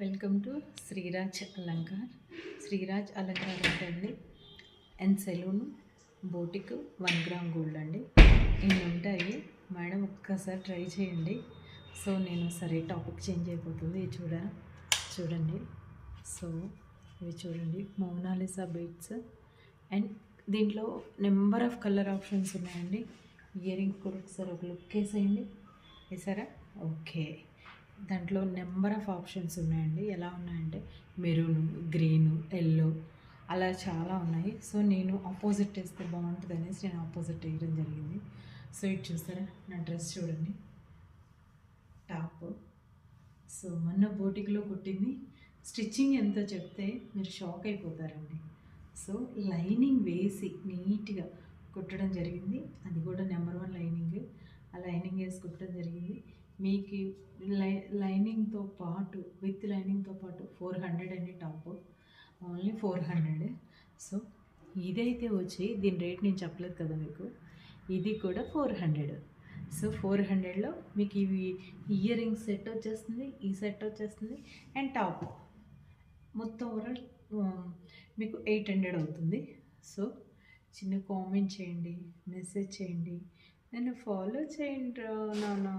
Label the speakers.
Speaker 1: Welcome to Sriraj Alankar. Sriraj Alankar అంటే అండి and salon, boutique, 1 gram gold అండి. ఇన్ని ఉంటాయి మేడం, ఒక్కసారి ట్రై చేయండి. సో నేను సరే టాపిక్ చేంజ్ అయిపోతుంది. ఇది చూడండి. సో ఇవి చూడండి, మోనాలిసా బీడ్స్. అండ్ దీంట్లో నెంబర్ ఆఫ్ కలర్ ఆప్షన్స్ ఉన్నాయండి. ఇయర్ రింగ్ కూడా ఒకసారి ఒక లుక్ వేసేయండి. వేసారా? ఓకే. దాంట్లో నెంబర్ ఆఫ్ ఆప్షన్స్ ఉన్నాయండి. ఎలా ఉన్నాయంటే మెరూను, గ్రీను, ఎల్లో అలా చాలా ఉన్నాయి. సో నేను ఆపోజిట్ వేస్తే బాగుంటుంది అనేసి నేను ఆపోజిట్ వేయడం జరిగింది. సో ఇది చూసారా, నా డ్రెస్ చూడండి, టాప్. సో మొన్న బోటిక్లో కుట్టింది. స్టిచ్చింగ్ ఎంతో చెప్తే మీరు షాక్ అయిపోతారండి. సో లైనింగ్ వేసి నీట్గా కుట్టడం జరిగింది. అది కూడా నెంబర్ 1 లైనింగ్. ఆ లైనింగ్ వేసి కుట్టడం జరిగింది. మీకు లైనింగ్తో పాటు, విత్ లైనింగ్తో పాటు 400 అండి టాప్, ఓన్లీ 400. సో ఇదైతే వచ్చి దీని రేట్ నేను చెప్పలేదు కదా మీకు, ఇది కూడా 400. సో 400లో మీకు ఇవి ఇయర్ రింగ్స్ సెట్ వచ్చేస్తుంది, ఈ సెట్ వచ్చేస్తుంది అండ్ టాప్ మొత్తం ఓవరాల్ మీకు 800 అవుతుంది. సో చిన్న కామెంట్ చేయండి, మెసేజ్ చేయండి, నన్ను ఫాలో చేయండి నాన్న.